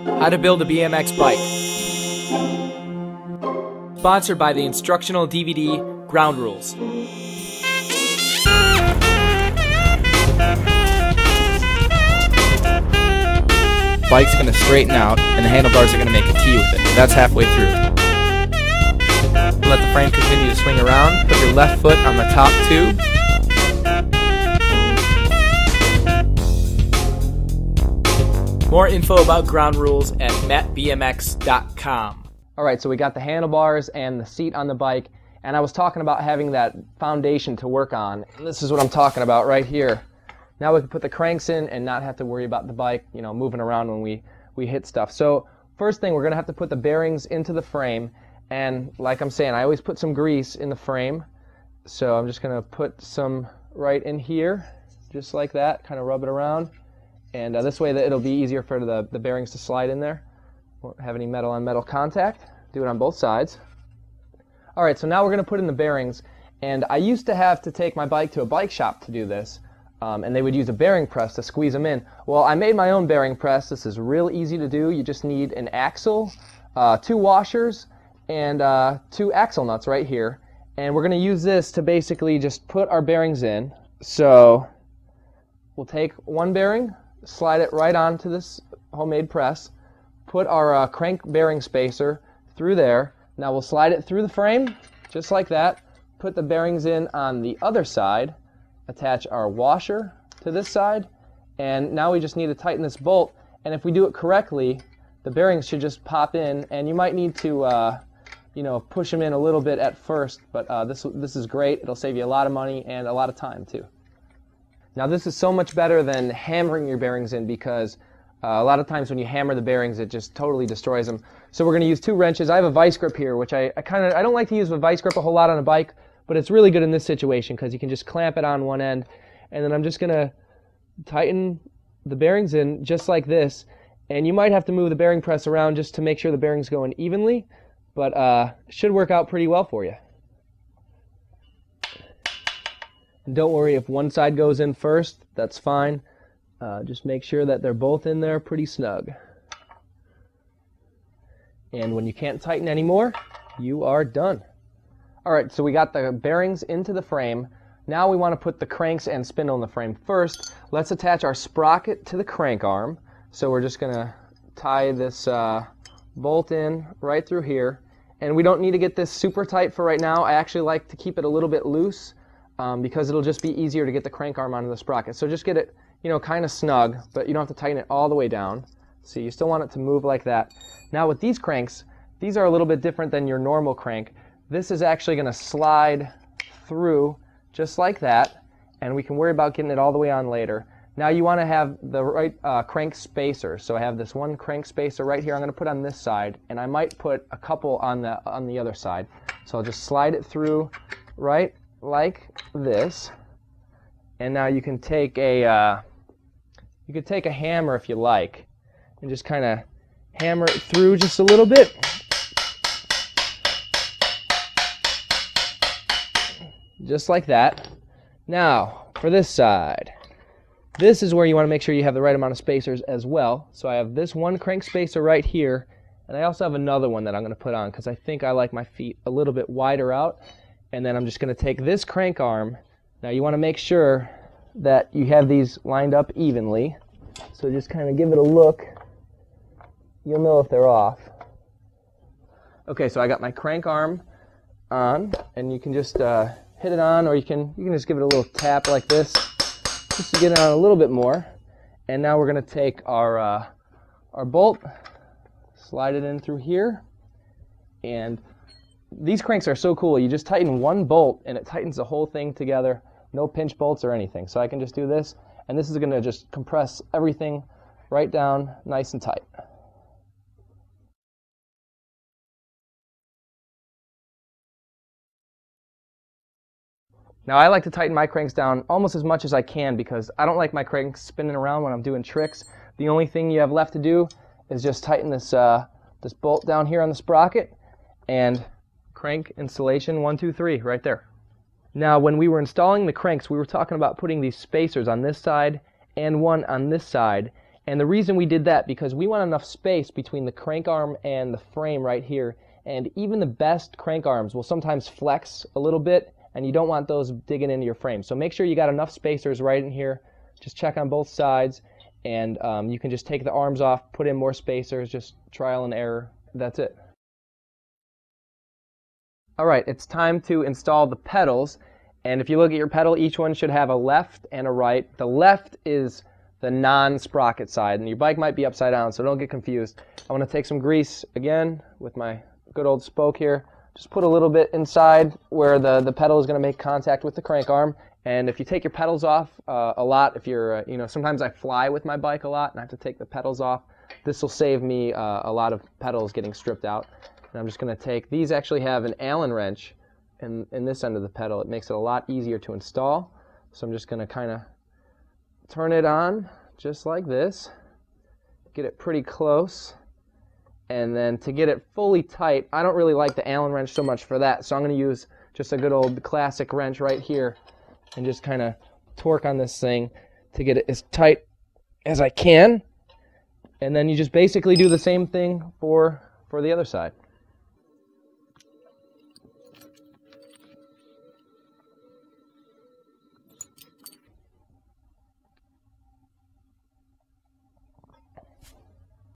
How to build a BMX bike. Sponsored by the instructional DVD Ground Rules. Bike's going to straighten out and the handlebars are going to make a T with it. That's halfway through. Let the frame continue to swing around. Put your left foot on the top tube. More info about Ground Rules at mattbmx.com. Alright, so we got the handlebars and the seat on the bike, and I was talking about having that foundation to work on. And this is what I'm talking about right here. Now we can put the cranks in and not have to worry about the bike, moving around when we hit stuff. So first thing, we're going to have to put the bearings into the frame, and like I'm saying, I always put some grease in the frame. So I'm just going to put some right in here, just like that, kind of rub it around. And this way that it'll be easier for the bearings to slide in there. Won't have any metal on metal contact. Do it on both sides. Alright, so now we're going to put in the bearings, and I used to have to take my bike to a bike shop to do this, and they would use a bearing press to squeeze them in. Well, I made my own bearing press. This is real easy to do. You just need an axle, 2 washers, and 2 axle nuts right here. And we're going to use this to basically just put our bearings in. So we'll take one bearing, slide it right onto this homemade press, put our crank bearing spacer through there. Now we'll slide it through the frame, just like that, put the bearings in on the other side, attach our washer to this side, and now we just need to tighten this bolt, and if we do it correctly, the bearings should just pop in, and you might need to push them in a little bit at first, but this is great. It'll save you a lot of money and a lot of time too. Now this is so much better than hammering your bearings in, because a lot of times when you hammer the bearings, it just totally destroys them. So we're going to use 2 wrenches. I have a vice grip here, which I don't like to use a vice grip a whole lot on a bike, but it's really good in this situation because you can just clamp it on one end, and then I'm just going to tighten the bearings in just like this. And you might have to move the bearing press around just to make sure the bearings go in evenly, but it should work out pretty well for you. And don't worry if one side goes in first, that's fine. Just make sure that they're both in there pretty snug. And when you can't tighten anymore, you are done. Alright, so we got the bearings into the frame. Now we want to put the cranks and spindle in the frame. First, let's attach our sprocket to the crank arm. So we're just going to tie this bolt in right through here. And we don't need to get this super tight for right now. I actually like to keep it a little bit loose because it'll just be easier to get the crank arm onto the sprocket. So just get it kind of snug, but you don't have to tighten it all the way down. See, you still want it to move like that. Now with these cranks, these are a little bit different than your normal crank. This is actually going to slide through just like that, and we can worry about getting it all the way on later. Now you want to have the right crank spacer. So I have this one crank spacer right here I'm going to put on this side, and I might put a couple on the other side. So I'll just slide it through right like this. And now you can take a hammer if you like, and just kind of hammer it through just a little bit. Just like that. Now, for this side, this is where you want to make sure you have the right amount of spacers as well. So I have this one crank spacer right here, and I also have another one that I'm going to put on because I think I like my feet a little bit wider out. And then I'm just going to take this crank arm. Now you want to make sure that you have these lined up evenly. So just kind of give it a look. You'll know if they're off. Okay, so I got my crank arm on, and you can just hit it on, or you can just give it a little tap like this, just to get it on a little bit more. And now we're going to take our bolt, slide it in through here, and these cranks are so cool. You just tighten one bolt, and it tightens the whole thing together. No pinch bolts or anything. So I can just do this, and this is going to just compress everything right down nice and tight. Now I like to tighten my cranks down almost as much as I can because I don't like my cranks spinning around when I'm doing tricks. The only thing you have left to do is just tighten this this bolt down here on the sprocket, and crank installation 1, 2, 3 right there. Now when we were installing the cranks, we were talking about putting these spacers on this side and one on this side, And the reason we did that, because we want enough space between the crank arm and the frame right here. And even the best crank arms will sometimes flex a little bit, and you don't want those digging into your frame. So make sure you got enough spacers right in here. Just check on both sides, and you can just take the arms off, put in more spacers, just trial and error. That's it. Alright, it's time to install the pedals. And if you look at your pedal, each one should have a left and a right. The left is the non-sprocket side, and your bike might be upside down, so don't get confused. I want to take some grease again with my good old spoke here. Just put a little bit inside where the pedal is going to make contact with the crank arm. And if you take your pedals off a lot, if you're, sometimes I fly with my bike a lot and I have to take the pedals off. This will save me a lot of pedals getting stripped out. And I'm just going to take, these actually have an Allen wrench in this end of the pedal. It makes it a lot easier to install. So I'm just going to kind of turn it on just like this. Get it pretty close. And then to get it fully tight, I don't really like the Allen wrench so much for that, so I'm going to use just a good old classic wrench right here and just kind of torque on this thing to get it as tight as I can. And then you just basically do the same thing for the other side.